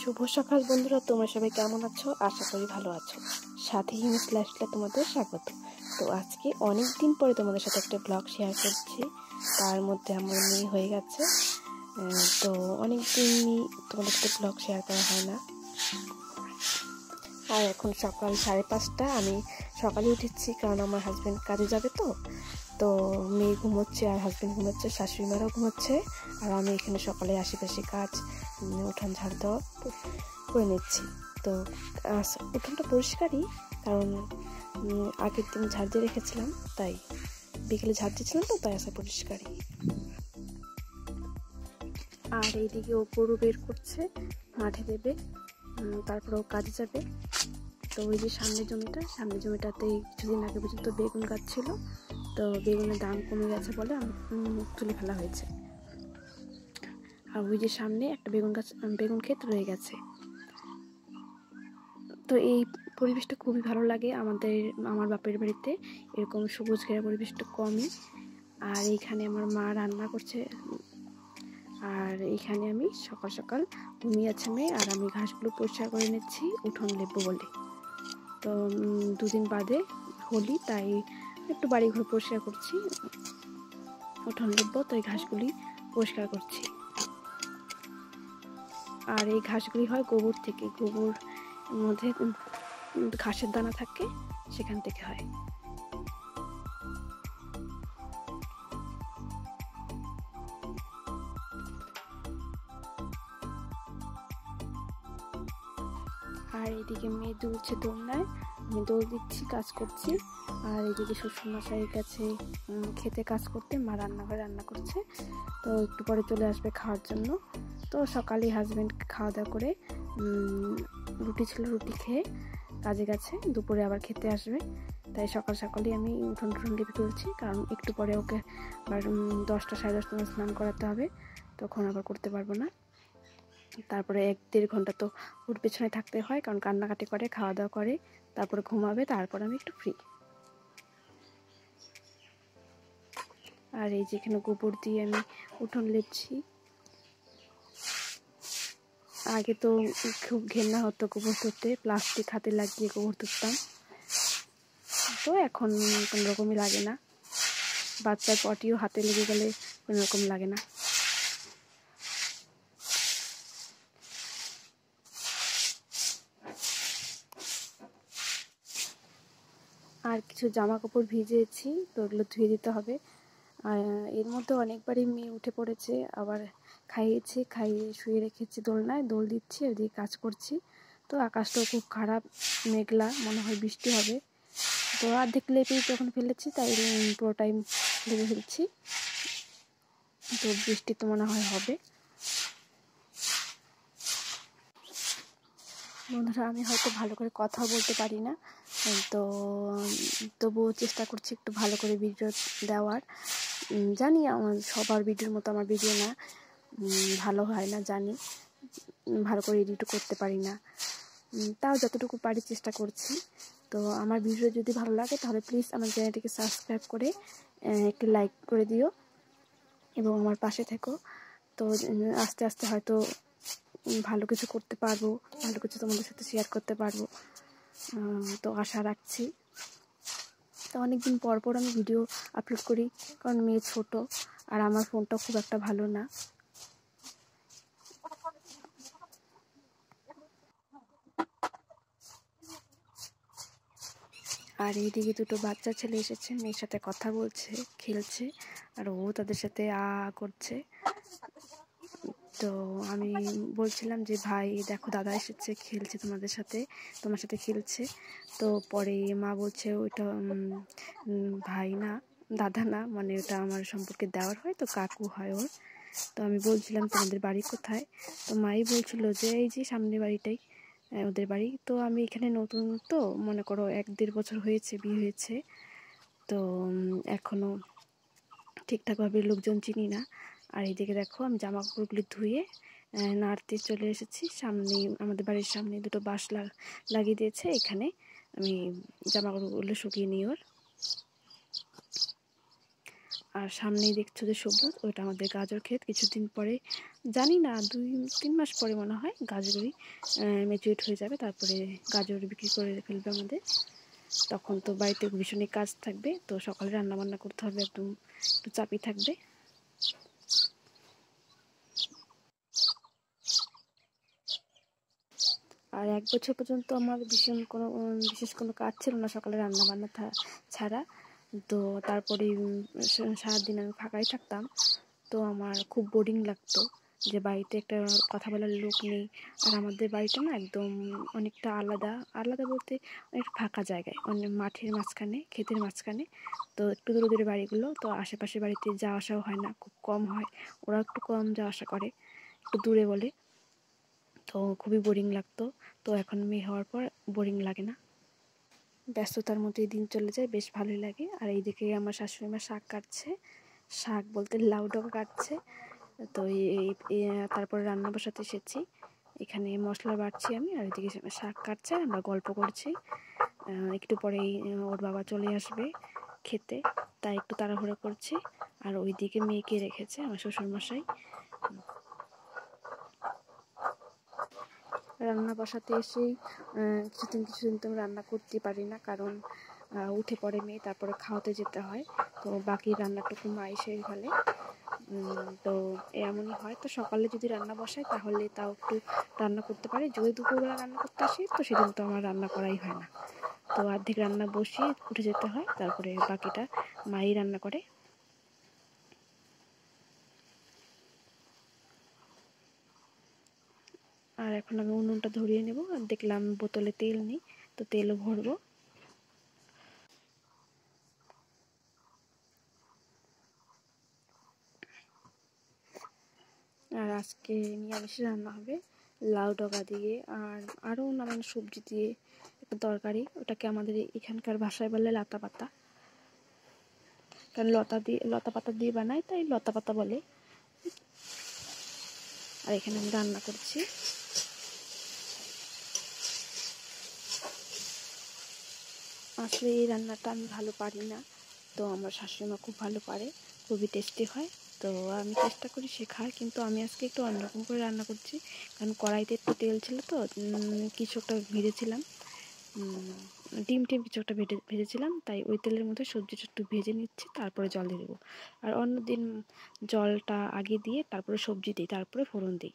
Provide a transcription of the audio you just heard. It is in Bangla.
শুভ সকাল বন্ধুরা, তোমরা সবাই কেমন আছো? আশা করি ভালো আছো। সাথে হিমিস লাইফস্টাইলে তোমাদের স্বাগত। তো আজকে অনেক দিন পরে তোমাদের সাথে একটা ব্লগ শেয়ার করছি। তার মধ্যে আমার মেয়ে হয়ে গেছে, তো অনেক দিনই তোমাদের সাথে ব্লগ শেয়ার করা হয় না। আর এখন সকাল 5:30, আমি সকালে উঠেছি কারণ আমার হাজব্যান্ড কাজে যাবে। তো মেয়ে ঘুমোচ্ছে আর হাজব্যান্ড ঘুমোচ্ছে, শাশুড়ি মারাও ঘুমোচ্ছে, আর আমি এখানে সকালে আশেপাশে কাজ, উঠান ঝাড় দেওয়া করে নিচ্ছি। তো উঠানটা পরিষ্কারই, কারণ আগের দিন ঝাড় দিয়ে রেখেছিলাম, তাই বিকেলে ঝাড় দিয়েছিলাম, তো তাই আসা পরিষ্কারই। আর এইদিকে ও গরু বের করছে, মাঠে দেবে, তারপর ও কাজে যাবে। তো ওই যে সামনের জমিটাতে কিছুদিন আগে পর্যন্ত বেগুন গাছ ছিল, তো বেগুনের দাম কমে গেছে বলে তুলে ফেলা হয়েছে। আর ওই যে সামনে একটা বেগুন ক্ষেত রয়ে গেছে। তো এই পরিবেশটা খুবই ভালো লাগে আমার বাপের বাড়িতে। এরকম সবুজ ঘেরা পরিবেশটা কমই। আর এইখানে আমার মা রান্না করছে, আর এইখানে আমি সকাল সকাল ঘুমিয়ে আছে মেয়ে, আর আমি ঘাসগুলো পরিষ্কার করে নিচ্ছি উঠোন লেপবো বলে। তো 2 দিন বাদে হোলি, তাই একটু বাড়ি ঘর পরিষ্কার করছি, উঠোন লেপবো, তো এই ঘাসগুলি পরিষ্কার করছি। আর এই ঘাসগুলি হয় গোবর থেকে, গোবর মধ্যে ঘাসের দানা থাকে, সেখান থেকে হয়। আর এদিকে মেয়ে দুলছে দোলনায়, আমি দোল দিচ্ছি, কাজ করছি। আর এদিকে শ্বশুরমশাইয়ের কাছে খেতে কাজ করতে, মা রান্নাঘরে রান্না করছে, তো একটু পরে চলে আসবে খাওয়ার জন্য। তো সকালে হাজব্যান্ড খাওয়া দাওয়া করে রুটি ছিল, রুটি খেয়ে কাজে গেছে, দুপুরে আবার খেতে আসবে। তাই সকাল সকালই আমি উঠোন লেপে তুলছি, কারণ একটু পরে ওকে আবার 10টা 10:30 স্নান করাতে হবে, তখন আবার করতে পারবো না। তারপরে 1-1.5 ঘন্টা তো ওর পেছনে থাকতে হয়, কারণ কান্নাকাটি করে, খাওয়া দাওয়া করে, তারপরে ঘুমাবে, তারপর আমি একটু ফ্রি। আর এই যেখানে গোবর দিয়ে আমি উঠোন লেপছি। আগে তো খুব ঘেন্না হতো গোবর ধরতে, প্লাস্টিক হাতে লাগিয়ে গোবর ধরতাম, তো এখন কোনো রকমই লাগে না। বাচ্চার পটিও হাতে লেগে গেলে কোনো রকম লাগে না। আর কিছু জামা কাপড় ভিজিয়েছি, তো ওগুলো ধুয়ে দিতে হবে। এর মধ্যে অনেকবারই মেয়ে উঠে পড়েছে, আবার খাইয়ে শুয়ে রেখেছি দোলনায়, দোল দিচ্ছি, ওদিকে কাজ করছি। তো আকাশটাও খুব খারাপ, মেঘলা, মনে হয় বৃষ্টি হবে। তো অর্ধেক লেপেই যখন ফেলেছি, তাই পুরো টাইম লেপে ফেলছি, তো বৃষ্টি তো মনে হয় হবে। বন্ধুরা, আমি হয়তো ভালো করে কথা বলতে পারি না, তো তবুও চেষ্টা করছি একটু ভালো করে ভিডিও দেওয়ার। জানি আমার সবার ভিডিওর মতো আমার ভিডিও না, ভালো হয় না, জানি ভালো করে এডিটও করতে পারি না, তাও যতটুকু পারি চেষ্টা করছি। তো আমার ভিডিও যদি ভালো লাগে তাহলে প্লিজ আমার চ্যানেলটিকে সাবস্ক্রাইব করে একটু লাইক করে দিও এবং আমার পাশে থেকো। তো আস্তে আস্তে হয়তো ভালো কিছু করতে পারবো, ভালো কিছু তোমাদের সাথে শেয়ার করতে পারবো, তো আশা রাখছি। তো অনেকদিন পর আমি ভিডিও আপলোড করি, কারণ মেয়ে ছোট আর আমার ফোনটা খুব একটা ভালো না। আর এইদিকে 2টো বাচ্চা ছেলে এসেছে, মেয়ের সাথে কথা বলছে, খেলছে, আর ও তাদের সাথে করছে। তো আমি বলছিলাম যে ভাই দেখো, দাদা এসেছে, খেলছে তোমার সাথে খেলছে। তো পরে মা বলছে ওইটা ভাই না, দাদা না, মানে ওটা আমার সম্পর্কে দেওয়ার হয়, তো কাকু হয় ওর। তো আমি বলছিলাম তোমাদের বাড়ি কোথায়? তো মাই বলছিল যে এই যে সামনে বাড়িটাই ওদের বাড়ি। তো আমি এখানে নতুন, তো মনে করো 1-1.5 বছর হয়েছে বিয়ে হয়েছে, তো এখনও ঠিকঠাকভাবে লোকজন চিনি না। আর এইদিকে দেখো, আমি জামা কাপড়গুলি ধুয়ে নাড়তে চলে এসেছি। আমাদের বাড়ির সামনে 2টো বাঁশ লাগিয়ে দিয়েছে, এখানে আমি জামা কাপড়গুলো শুকিয়ে নিই ওর। আর সামনেই দেখছো যে সবুজ, ওইটা আমাদের গাজর ক্ষেত। কিছুদিন পরে, জানি না 2-3 মাস পরে মনে হয় গাজরই ম্যাচিউর হয়ে যাবে, তারপরে গাজর বিক্রি করে ফেলবে আমাদের। তখন তো বাড়িতে ভীষণই কাজ থাকবে, তো সকালে রান্নাবান্না করতে হবে, একদম একটু চাপই থাকবে। আর 1 বছর পর্যন্ত আমার বিশেষ কোনো কাজ ছিল না সকালে রান্নাবান্না ছাড়া। তো তারপরে সারাদিন আমি ফাঁকাই থাকতাম। তো আমার খুব বোরিং লাগতো যে বাড়িতে একটা কথা বলার লোক নেই। আর আমাদের বাড়িটা না একদম অনেকটা আলাদা বলতে অনেক ফাঁকা জায়গায়, অনেক মাঠের মাঝখানে, ক্ষেতের মাঝখানে। তো একটু দূরে দূরে বাড়িগুলো, তো আশেপাশে বাড়িতে যাওয়া আসাও হয় না, খুব কম হয়। ওরা একটু কম যাওয়া আসা করে, একটু দূরে বলে। তো খুবই বোরিং লাগতো। তো এখন মেয়ে হওয়ার পর বোরিং লাগে না, ব্যস্ততার মধ্যেই দিন চলে যায়, বেশ ভালোই লাগে। আর এইদিকে আমার শাশুড়ি মা শাক কাটছে, শাক বলতে লাউ ডগা কাটছে। তো তারপরে রান্না বসাতে এসেছি, এখানে মশলা বাটছি আমি, আর ওইদিকে শাক কাটছে, আমরা গল্প করছি। একটু পরেই ওর বাবা চলে আসবে খেতে, তাই একটু তাড়াহুড়ো করছি। আর ওইদিকে মেয়েকে রেখেছে আমার শ্বশুরমশাই। রান্না বসাতে এসেই কিছুদিন তো রান্না করতে পারি না, কারণ উঠে পড়ে মেয়ে, তারপরে খাওয়াতে যেতে হয়। তো বাকি রান্নাটুকু মা এসেই ফেলে। তো এমনই হয়। তো সকালে যদি রান্না বসাই তাহলে তাও একটু রান্না করতে পারি। যদি দুপুরবেলা রান্না করতে আসি তো সেদিন তো আমার রান্না করাই হয় না। তো অর্ধেক রান্না বসিয়ে উঠে যেতে হয়, তারপরে বাকিটা মাই রান্না করে। আর এখন আমি উনুনটা ধরিয়ে নেব। আর দেখলাম বোতলে তেল নেই, তো তেলও ভরবো। আর আজকে নিরামিষ রান্না হবে, লাউ ডগা দিয়ে আর আরও নানান সবজি দিয়ে একটা তরকারি। ওটাকে আমাদের এখানকার ভাষায় বলে লতা পাতা, কারণ লতা পাতা দিয়ে বানায়, তাই লতা পাতা বলে। আর এখানে আমি রান্না করছি। আসলে এই রান্নাটা আমি ভালো পারি না, তো আমার শাশুড়িমা খুব ভালো পারে, খুবই টেস্টি হয়। তো আমি চেষ্টা করি শেখার, কিন্তু আমি আজকে একটু অন্যরকম করে রান্না করছি, কারণ কড়াইতে একটু তেল ছিল, তো কিছু একটা ভেজেছিলাম, ডিম কিছু একটা ভেজেছিলাম, তাই ওই তেলের মধ্যে সবজিটা একটু ভেজে নিচ্ছি, তারপরে জল দিয়ে দেবো। আর অন্যদিন জলটা আগে দিয়ে তারপরে সবজি দিই, তারপরে ফোড়ন দিই।